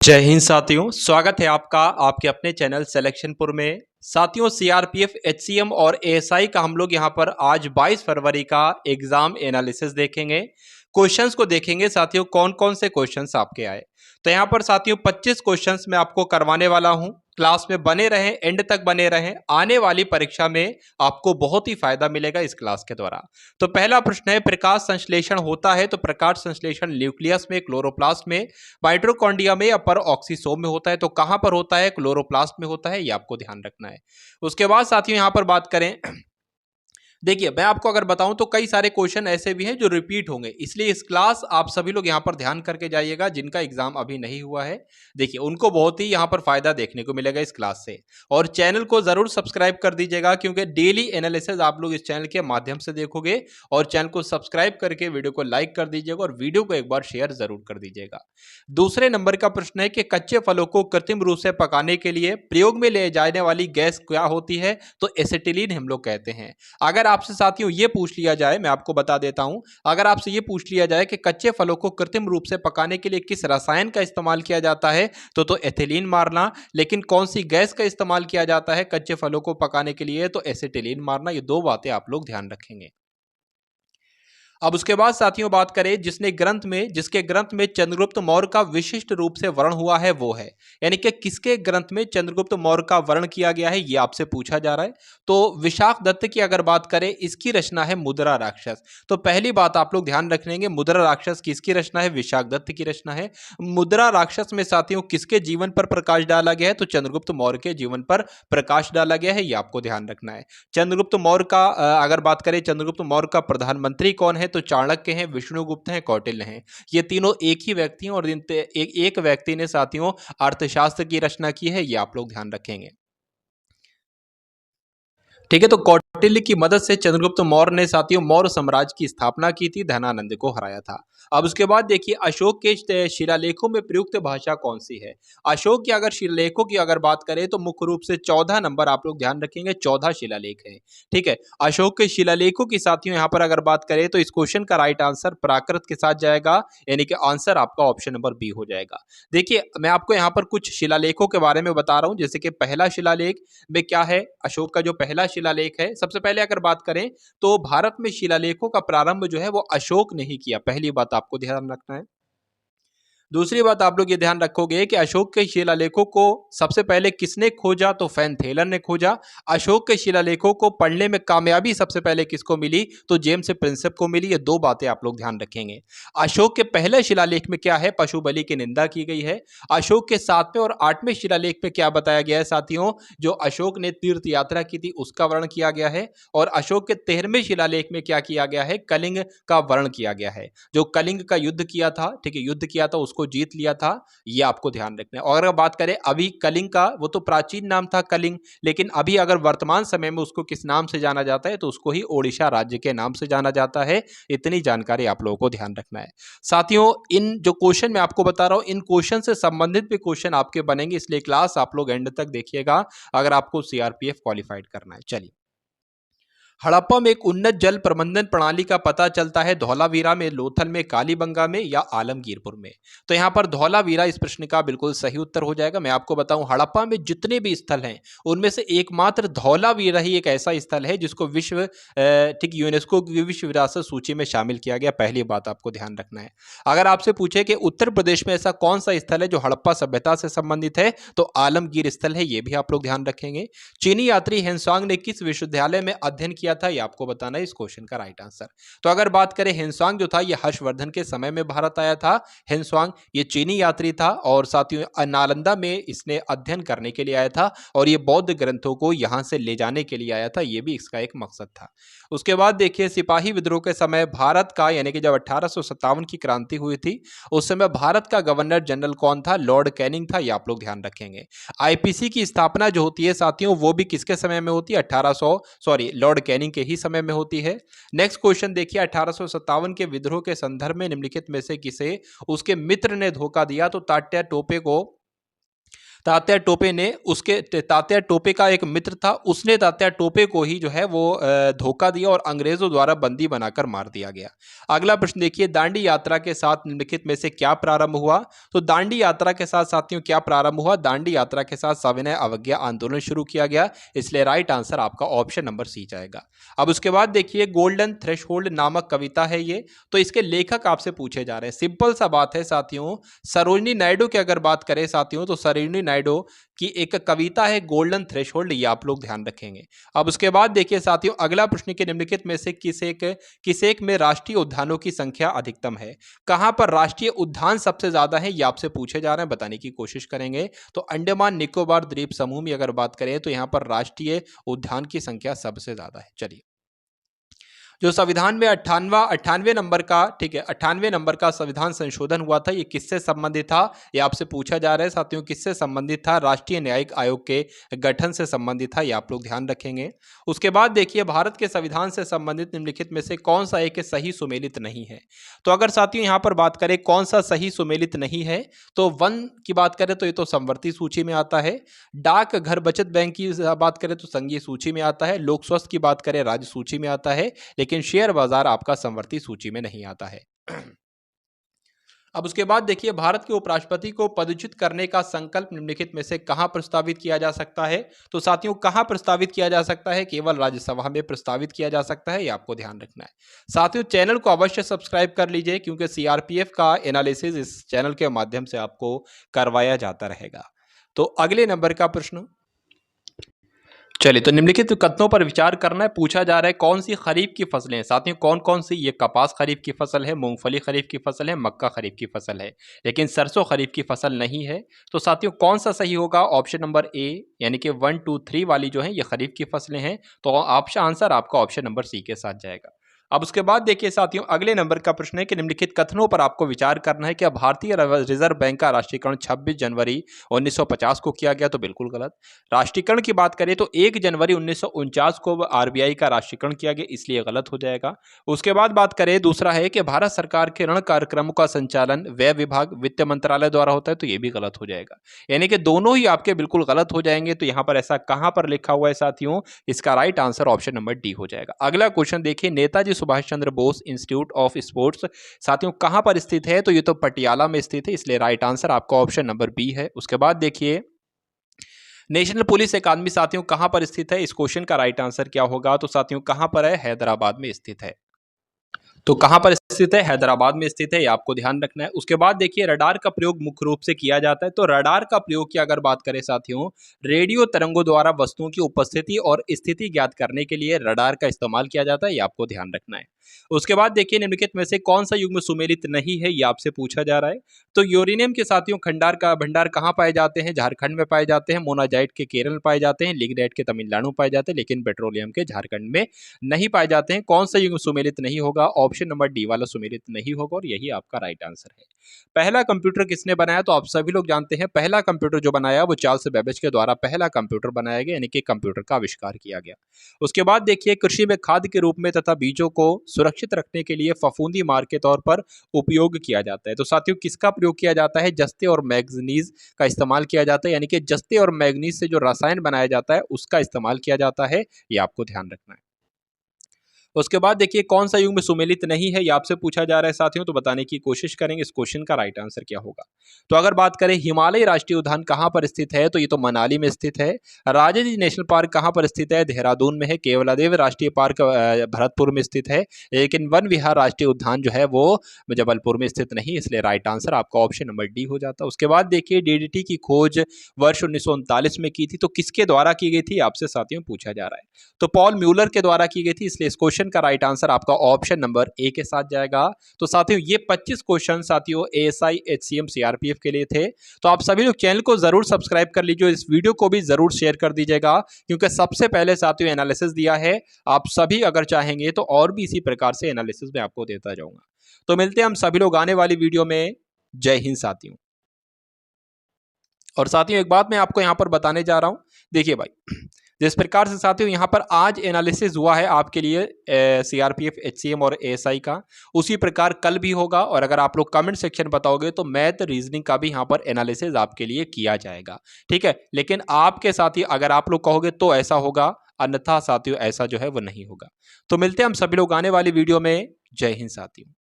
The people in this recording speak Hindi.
जय हिंद साथियों, स्वागत है आपका आपके अपने चैनल सिलेक्शनपुर में। साथियों, सीआरपीएफ, एचसीएम और एएसआई का हम लोग यहां पर आज 22 फरवरी का एग्जाम एनालिसिस देखेंगे। क्वेश्चंस को देखेंगे साथियों, कौन कौन से क्वेश्चंस आपके आए। तो यहां पर साथियों 25 क्वेश्चंस मैं आपको करवाने वाला हूं। क्लास में बने रहें, एंड तक बने रहें। आने वाली परीक्षा में आपको बहुत ही फायदा मिलेगा इस क्लास के द्वारा। तो पहला प्रश्न है, प्रकाश संश्लेषण होता है तो प्रकाश संश्लेषण न्यूक्लियस में, क्लोरोप्लास्ट में, माइटोकॉन्ड्रिया में या पर ऑक्सीसोम में होता है। तो कहां पर होता है? क्लोरोप्लास्ट में होता है, ये आपको ध्यान रखना है। उसके बाद साथियों यहां पर बात करें, देखिए मैं आपको अगर बताऊं तो कई सारे क्वेश्चन ऐसे भी हैं जो रिपीट होंगे, इसलिए इस क्लास आप सभी लोग यहां पर ध्यान करके जाइएगा। जिनका एग्जाम अभी नहीं हुआ है, देखिए उनको बहुत ही यहां पर फायदा देखने को मिलेगा इस क्लास से। और चैनल को जरूर सब्सक्राइब कर दीजिएगा, क्योंकि डेली एनालिसिस आप लोग इस चैनल के माध्यम से देखोगे। और चैनल को सब्सक्राइब करके वीडियो को लाइक कर दीजिएगा और वीडियो को एक बार शेयर जरूर कर दीजिएगा। दूसरे नंबर का प्रश्न है कि कच्चे फलों को कृत्रिम रूप से पकाने के लिए प्रयोग में ले जाने वाली गैस क्या होती है? तो एसिटिलीन हम लोग कहते हैं। अगर आपसे साथियों ये पूछ लिया जाए, मैं आपको बता देता हूं, अगर आपसे ये पूछ लिया जाए कि कच्चे फलों को कृत्रिम रूप से पकाने के लिए किस रसायन का इस्तेमाल किया जाता है, तो एथिलीन मारना। लेकिन कौन सी गैस का इस्तेमाल किया जाता है कच्चे फलों को पकाने के लिए? तो एसिटिलीन मारना। ये दो बातें आप लोग ध्यान रखेंगे। अब उसके बाद साथियों बात करें, जिसके ग्रंथ में चंद्रगुप्त मौर्य का विशिष्ट रूप से वर्ण हुआ है वो है, यानी कि किसके ग्रंथ में चंद्रगुप्त मौर्य का वर्ण किया गया है, ये आपसे पूछा जा रहा है। तो विशाख दत्त की अगर बात करें, इसकी रचना है मुद्रा राक्षस। तो पहली बात आप लोग ध्यान रखेंगे, मुद्रा राक्षस किसकी रचना है? विशाख दत्त की रचना है। मुद्रा राक्षस में साथियों किसके जीवन पर प्रकाश डाला गया है? तो चंद्रगुप्त मौर्य के जीवन पर प्रकाश डाला गया है, ये आपको ध्यान रखना है। चंद्रगुप्त मौर्य का अगर बात करें, चंद्रगुप्त मौर्य का प्रधानमंत्री कौन है? तो चाणक्य हैं, विष्णुगुप्त हैं, कौटिल्य हैं। ये तीनों एक ही व्यक्ति हैं और एक व्यक्ति ने साथियों अर्थशास्त्र की रचना की है, ये आप लोग ध्यान रखेंगे। ठीक है, तो कौटिल्य की मदद से चंद्रगुप्त मौर्य ने साथियों मौर्य साम्राज्य की स्थापना की थी, धनानंद को हराया था। अब उसके बाद देखिए, अशोक के शिलालेखों में प्रयुक्त भाषा कौन सी है? अशोक के अगर शिलालेखों की अगर बात करें तो मुख्य रूप से 14 नंबर आप लोग ध्यान रखेंगे, 14 शिलालेख है। ठीक है, अशोक के शिलालेखों की साथियों यहां पर अगर बात करें तो इस क्वेश्चन का राइट आंसर प्राकृत के साथ जाएगा, यानी कि आंसर आपका ऑप्शन नंबर बी हो जाएगा। देखिए मैं आपको यहाँ पर कुछ शिलालेखों के बारे में बता रहा हूं, जैसे कि पहला शिलालेख में क्या है, अशोक का जो पहला शिलालेख है, सबसे पहले अगर बात करें तो भारत में शिलालेखों का प्रारंभ जो है वो अशोक ने ही किया। पहली बात आपको ध्यान रखना है। दूसरी बात आप लोग ये ध्यान रखोगे कि अशोक के शिलालेखों को सबसे पहले किसने खोजा? तो फैन थेलर ने खोजा। अशोक के शिलालेखों को पढ़ने में कामयाबी सबसे पहले किसको मिली? तो जेम्स प्रिंसेप को मिली। ये दो बातें आप लोग ध्यान रखेंगे। अशोक के पहले शिलालेख में क्या है? पशु बलि की निंदा की गई है। अशोक के 7वें और 8वें शिलालेख में क्या बताया गया है साथियों? जो अशोक ने तीर्थ यात्रा की थी उसका वर्णन किया गया है। और अशोक के 13वें शिलालेख में क्या किया गया है? कलिंग का वर्णन किया गया है। जो कलिंग का युद्ध किया था, ठीक है, युद्ध किया था, उसको जीत लिया था, ये आपको ध्यान रखना है। और अगर बात करें अभी कलिंग का, वो तो प्राचीन नाम था कलिंग, लेकिन अभी अगर वर्तमान समय में उसको किस नाम से जाना जाता है? तो उसको ही ओडिशा राज्य के नाम से जाना जाता है। इतनी जानकारी आप लोगों को ध्यान रखना है साथियों। इन जो क्वेश्चन मैं आपको बता रहा हूं, इन क्वेश्चन से संबंधित भी क्वेश्चन आपके बनेंगे, इसलिए क्लास आप लोग एंड तक देखिएगा अगर आपको सीआरपीएफ क्वालिफाइड करना है। चलिए, हड़प्पा में एक उन्नत जल प्रबंधन प्रणाली का पता चलता है धौलावीरा में, लोथल में, कालीबंगा में या आलमगीरपुर में? तो यहां पर धौलावीरा इस प्रश्न का बिल्कुल सही उत्तर हो जाएगा। मैं आपको बताऊं, हड़प्पा में जितने भी स्थल हैं उनमें से एकमात्र धौलावीरा ही एक ऐसा स्थल है जिसको ठीक यूनेस्को की विश्व विरासत सूची में शामिल किया गया। पहली बात आपको ध्यान रखना है। अगर आपसे पूछे कि उत्तर प्रदेश में ऐसा कौन सा स्थल है जो हड़प्पा सभ्यता से संबंधित है, तो आलमगीर स्थल है, यह भी आप लोग ध्यान रखेंगे। चीनी यात्री हेनसांग ने किस विश्वविद्यालय में अध्ययन किया था? ये आपको बताना है इस क्वेश्चन का राइट आंसर। तो अगर बात करें, हेनसांग जो था ये हर्षवर्धन के समय में भारत आया था। हेनसांग ये चीनी यात्री था और साथियों नालंदा में इसने अध्ययन करने के लिए आया था और ये बौद्ध ग्रंथों को यहां से ले जाने के लिए आया था, ये भी इसका एक मकसद था। उसके बाद देखिए, सिपाही विद्रोह के समय भारत का, यानी कि जब 1857 की क्रांति हुई थी, उस समय भारत का गवर्नर जनरल कौन था? लॉर्ड कैनिंग था, ये आप लोग ध्यान रखेंगे। आईपीसी की स्थापना जो होती है साथियों, वो भी किसके समय में होती है? लॉर्ड कैनिंग के ही समय में होती है। नेक्स्ट क्वेश्चन देखिए, 1857 के विद्रोह के संदर्भ में निम्नलिखित में से किसे उसके मित्र ने धोखा दिया? तो तात्या टोपे को तात्या टोपे ने उसके तात्या टोपे का एक मित्र था, उसने तात्या टोपे को ही जो है वो धोखा दिया और अंग्रेजों द्वारा बंदी बनाकर मार दिया गया। अगला प्रश्न देखिए, दांडी यात्रा के साथ निम्नलिखित में से क्या प्रारंभ हुआ? तो दांडी यात्रा के साथ साथियों क्या प्रारंभ हुआ? दांडी यात्रा के साथ सविनय अवज्ञा आंदोलन शुरू किया गया, इसलिए राइट आंसर आपका ऑप्शन नंबर सी जाएगा। अब उसके बाद देखिए, गोल्डन थ्रेशहोल्ड नामक कविता है ये, तो इसके लेखक आपसे पूछे जा रहे हैं। सिंपल सा बात है साथियों, सरोजिनी नायडू की अगर बात करें साथियों, तो सरोजिनी नायडू की एक कविता है गोल्डन थ्रेशहोल्ड, ये आप लोग ध्यान रखेंगे। अब उसके बाद देखिए साथियों, अगला प्रश्न के निम्नलिखित में से किस एक में राष्ट्रीय उद्यानों की संख्या अधिकतम है? कहां पर राष्ट्रीय उद्यान सबसे ज्यादा है, ये आपसे पूछे जा रहे हैं, बताने की कोशिश करेंगे। तो अंडमान निकोबार द्वीप समूह में अगर बात करें तो यहां पर राष्ट्रीय उद्यान की संख्या सबसे ज्यादा है। चलिए, जो संविधान में 98 नंबर का, ठीक है, 98 नंबर का संविधान संशोधन हुआ था, ये किससे संबंधित था? ये आपसे पूछा जा रहा है साथियों, किससे संबंधित था? राष्ट्रीय न्यायिक आयोग के गठन से संबंधित था, ये आप लोग ध्यान रखेंगे। उसके बाद देखिए, भारत के संविधान से संबंधित निम्नलिखित में से कौन सा एक सही सुमेलित नहीं है? तो अगर साथियों यहां पर बात करें कौन सा सही सुमेलित नहीं है, तो वन की बात करें तो ये तो संवर्ती सूची में आता है, डाक घर बचत बैंक की बात करें तो संघीय सूची में आता है, लोक स्वास्थ्य की बात करें राज्य सूची में आता है, लेकिन शेयर बाजार आपका संवर्ती सूची में नहीं आता है। अब उसके बाद देखिए, भारत के उपराष्ट्रपति को पदच्युत करने का संकल्प निम्नलिखित में से कहां प्रस्तावित किया जा सकता है? तो साथियों, कहां प्रस्तावित किया जा सकता है? केवल राज्यसभा में प्रस्तावित किया जा सकता है, ये आपको ध्यान रखना है। साथियों, चैनल को अवश्य सब्सक्राइब कर लीजिए, क्योंकि सीआरपीएफ का एनालिसिस इस चैनल के माध्यम से आपको करवाया जाता रहेगा। तो अगले नंबर का प्रश्न, चलिए, तो निम्नलिखित कथनों पर विचार करना है। पूछा जा रहा है कौन सी खरीफ की फसलें हैं? साथियों, कौन कौन सी? ये कपास खरीफ की फसल है, मूंगफली खरीफ की फसल है, मक्का खरीफ की फसल है, लेकिन सरसों खरीफ की फसल नहीं है। तो साथियों, कौन सा सही होगा? ऑप्शन नंबर ए, यानी कि 1 2 3 वाली जो है ये खरीफ की फसलें हैं। तो ऑप्शन आंसर आपका ऑप्शन नंबर सी के साथ जाएगा। अब उसके बाद देखिए साथियों, अगले नंबर का प्रश्न है कि निम्नलिखित कथनों पर आपको विचार करना है कि भारतीय रिजर्व बैंक का राष्ट्रीयकरण 26 जनवरी 1950 को किया गया, तो बिल्कुल गलत। राष्ट्रीयकरण की बात करें तो 1 जनवरी 1949 को आरबीआई का राष्ट्रीयकरण किया गया, इसलिए गलत हो जाएगा। उसके बाद बात करें, दूसरा है कि भारत सरकार के ऋण कार्यक्रमों का संचालन व्यय विभाग वित्त मंत्रालय द्वारा होता है, तो ये भी गलत हो जाएगा। यानी कि दोनों ही आपके बिल्कुल गलत हो जाएंगे। तो यहां पर ऐसा कहां पर लिखा हुआ है साथियों? इसका right answer option number D हो जाएगा। अगला क्वेश्चन देखिए, Netaji Subhash Chandra Bose institute of sports साथियों कहां पर स्थित है? तो ये तो पटियाला में स्थित है, इसलिए राइट आंसर आपका ऑप्शन नंबर बी है। उसके बाद देखिए, नेशनल पुलिस अकादमी साथियों कहां पर स्थित है? इस क्वेश्चन का राइट आंसर क्या होगा? तो साथियों कहां पर है? हैदराबाद में स्थित है। तो कहां पर स्थित है? हैदराबाद में स्थित है, ये आपको ध्यान रखना है। उसके बाद देखिए, रडार का प्रयोग मुख्य रूप से किया जाता है। तो रडार का प्रयोग की अगर बात करें साथियों, रेडियो तरंगों द्वारा वस्तुओं की उपस्थिति और स्थिति ज्ञात करने के लिए रडार का इस्तेमाल किया जाता है, ये आपको ध्यान रखना है। उसके बाद देखिए, निम्नलिखित में से कौन सा युग्म सुमेलित नहीं है, ये आपसे पूछा जा रहा है। तो यूरेनियम के साथियों खंडार का भंडार कहाँ पाए जाते हैं? झारखंड में पाए जाते हैं। मोनाजाइट के केरल में पाए जाते हैं। लिग्नाइट के तमिलनाडु में पाए जाते हैं, लेकिन पेट्रोलियम के झारखंड में नहीं पाए जाते हैं। कौन सा युग्म सुमेलित नहीं होगा? ऑप्शन नंबर डी वाला सुमेलित नहीं होगा, और यही आपका राइट आंसर है। पहला कंप्यूटर किसने बनाया? तो आप सभी लोग जानते हैं, पहला कंप्यूटर जो बनाया वो चार्ल्स बेबेज के द्वारा पहला कंप्यूटर बनाया गया, यानी कि कंप्यूटर का आविष्कार किया गया। उसके बाद देखिए, कृषि में खाद के रूप में तथा बीजों को सुरक्षित रखने के लिए फफूंदी मार के तौर पर उपयोग किया जाता है। तो साथियों, किसका प्रयोग किया जाता है? जस्ते और मैग्नीज का इस्तेमाल किया जाता है, यानी कि जस्ते और मैग्नीज से जो रसायन बनाया जाता है उसका इस्तेमाल किया जाता है, ये आपको ध्यान रखना है। उसके बाद देखिए, कौन सा युग में सुमेलित नहीं है, ये आपसे पूछा जा रहा है साथियों, तो बताने की कोशिश करेंगे इस क्वेश्चन का राइट आंसर क्या होगा। तो अगर बात करें हिमालय राष्ट्रीय उद्यान कहां पर स्थित है, तो ये तो मनाली में स्थित है। राजा जी नेशनल पार्क कहां पर स्थित है? देहरादून में है। केवलादेव राष्ट्रीय पार्क भरतपुर में स्थित है, लेकिन वन विहार राष्ट्रीय उद्यान जो है वो जबलपुर में स्थित नहीं, इसलिए राइट आंसर आपका ऑप्शन नंबर डी हो जाता है। उसके बाद देखिए, डीडीटी की खोज वर्ष 1939 में की थी, तो किसके द्वारा की गई थी, आपसे साथियों पूछा जा रहा है। तो पॉल म्यूलर के द्वारा की गई थी, इसलिए इस क्वेश्चन का राइट आंसर आपका ऑप्शन नंबर ए के साथ जाएगा। तो साथियों, ये 25 क्वेश्चन साथियों एएसआई एचसीएम सीआरपीएफ के लिए थे। तो आप सभी लोग चैनल को जरूर सब्सक्राइब कर लीजिए, इस वीडियो को भी जरूर शेयर कर दीजिएगा, क्योंकि सबसे पहले साथियों एनालिसिस दिया है। आप सभी अगर चाहेंगे तो और भी इसी प्रकार से एनालिसिस में आपको देता जाऊंगा। तो मिलते हैं हम सभी लोग आने वाली वीडियो में। जय हिंद साथियों। और साथियों, एक बात मैं आपको यहां पर बताने जा रहा हूं, देखिए भाई, जिस प्रकार से साथियों यहाँ पर आज एनालिसिस हुआ है आपके लिए सीआरपीएफ, एचसीएम और एएसआई का, उसी प्रकार कल भी होगा। और अगर आप लोग कमेंट सेक्शन बताओगे तो मैथ रीजनिंग का भी यहाँ पर एनालिसिस आपके लिए किया जाएगा। ठीक है, लेकिन आपके साथी अगर आप लोग कहोगे तो ऐसा होगा, अन्यथा साथियों ऐसा जो है वो नहीं होगा। तो मिलते हैं हम सभी लोग आने वाली वीडियो में। जय हिंद साथियों।